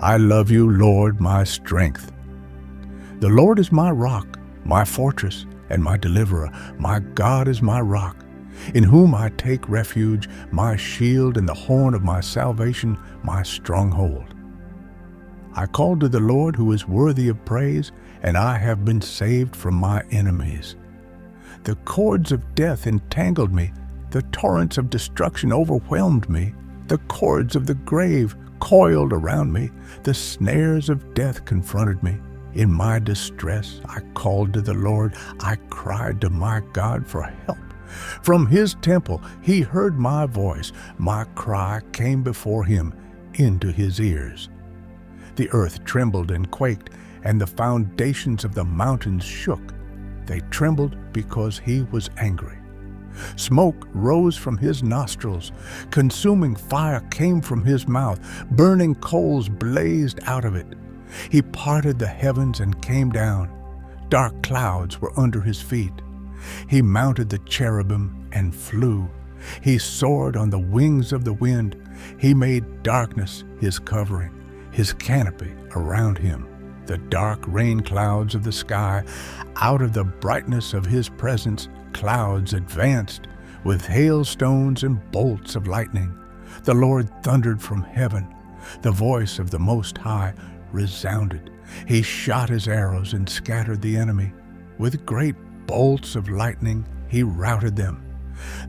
I love you, Lord, my strength. The Lord is my rock, my fortress, and my deliverer. My God is my rock, in whom I take refuge, my shield and the horn of my salvation, my stronghold. I called to the Lord, who is worthy of praise, and I have been saved from my enemies. The cords of death entangled me. The torrents of destruction overwhelmed me. The cords of the grave coiled around me. The snares of death confronted me. In my distress, I called to the Lord. I cried to my God for help. From his temple, he heard my voice. My cry came before him into his ears. The earth trembled and quaked, and the foundations of the mountains shook. They trembled because he was angry. Smoke rose from his nostrils. Consuming fire came from his mouth. Burning coals blazed out of it. He parted the heavens and came down. Dark clouds were under his feet. He mounted the cherubim and flew. He soared on the wings of the wind. He made darkness his covering, his canopy around him, the dark rain clouds of the sky. Out of the brightness of his presence, clouds advanced with hailstones and bolts of lightning. The Lord thundered from heaven. The voice of the Most High resounded. He shot his arrows and scattered the enemy. With great bolts of lightning, he routed them.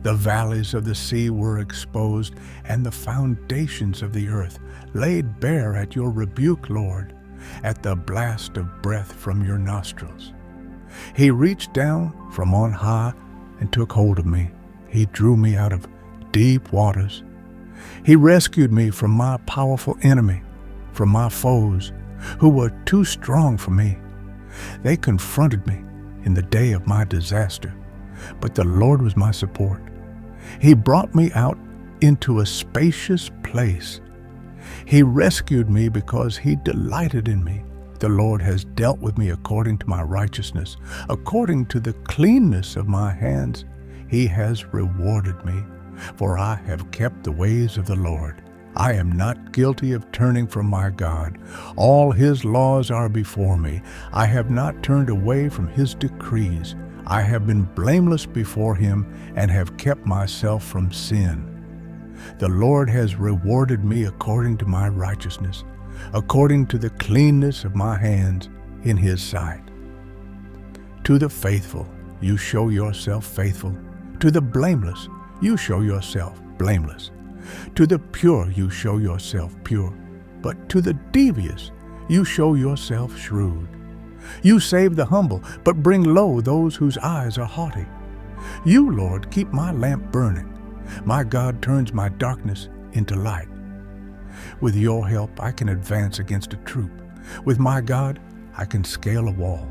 The valleys of the sea were exposed, and the foundations of the earth laid bare at your rebuke, Lord, at the blast of breath from your nostrils. He reached down from on high and took hold of me. He drew me out of deep waters. He rescued me from my powerful enemy, from my foes who were too strong for me. They confronted me in the day of my disaster, but the Lord was my support. He brought me out into a spacious place. He rescued me because he delighted in me. The Lord has dealt with me according to my righteousness. According to the cleanness of my hands, he has rewarded me, for I have kept the ways of the Lord. I am not guilty of turning from my God. All his laws are before me. I have not turned away from his decrees. I have been blameless before him and have kept myself from sin. The Lord has rewarded me according to my righteousness, according to the cleanness of my hands in his sight. To the faithful, you show yourself faithful. To the blameless, you show yourself blameless. To the pure, you show yourself pure. But to the devious, you show yourself shrewd. You save the humble, but bring low those whose eyes are haughty. You, Lord, keep my lamp burning. My God turns my darkness into light. With your help, I can advance against a troop. With my God, I can scale a wall.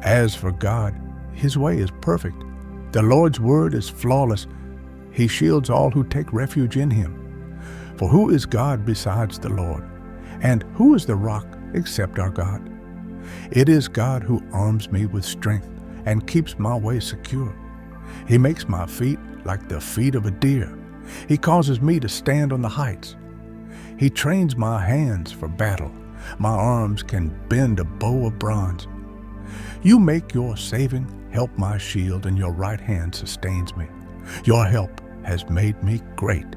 As for God, his way is perfect. The Lord's word is flawless. He shields all who take refuge in him. For who is God besides the Lord? And who is the rock except our God? It is God who arms me with strength and keeps my way secure. He makes my feet like the feet of a deer. He causes me to stand on the heights. He trains my hands for battle. My arms can bend a bow of bronze. You make your saving help my shield, and your right hand sustains me. Your help has made me great.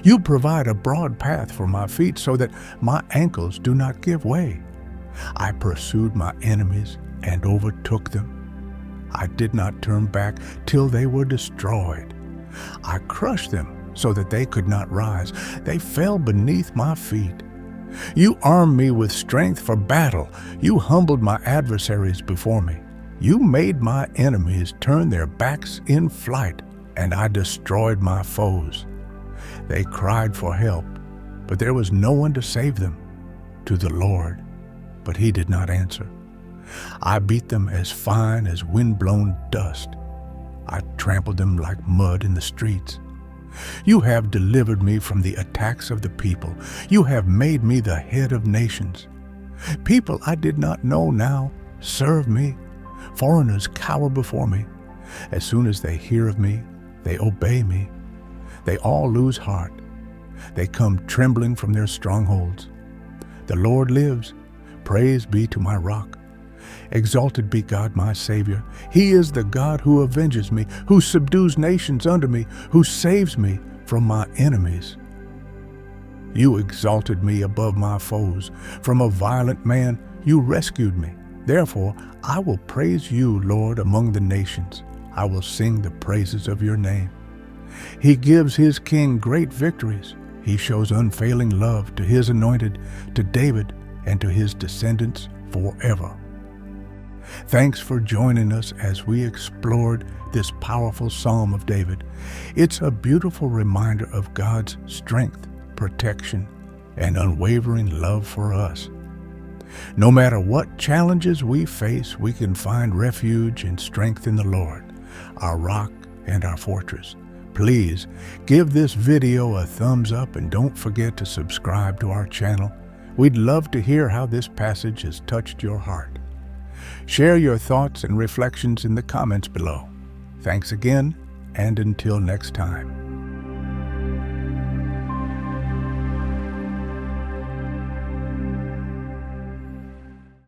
You provide a broad path for my feet so that my ankles do not give way. I pursued my enemies and overtook them. I did not turn back till they were destroyed. I crushed them so that they could not rise. They fell beneath my feet. You armed me with strength for battle. You humbled my adversaries before me. You made my enemies turn their backs in flight, and I destroyed my foes. They cried for help, but there was no one to save them. To the Lord, but he did not answer. I beat them as fine as wind-blown dust. I trampled them like mud in the streets. You have delivered me from the attacks of the people. You have made me the head of nations. People I did not know now serve me. Foreigners cower before me. As soon as they hear of me, they obey me. They all lose heart. They come trembling from their strongholds. The Lord lives. Praise be to my rock. Exalted be God my Savior. He is the God who avenges me, who subdues nations under me, who saves me from my enemies. You exalted me above my foes. From a violent man you rescued me. Therefore I will praise you, Lord, among the nations. I will sing the praises of your name. He gives his king great victories. He shows unfailing love to his anointed, to David and to his descendants forever. Thanks for joining us as we explored this powerful Psalm of David. It's a beautiful reminder of God's strength, protection, and unwavering love for us. No matter what challenges we face, we can find refuge and strength in the Lord, our rock and our fortress. Please give this video a thumbs up and don't forget to subscribe to our channel. We'd love to hear how this passage has touched your heart. Share your thoughts and reflections in the comments below. Thanks again, and until next time.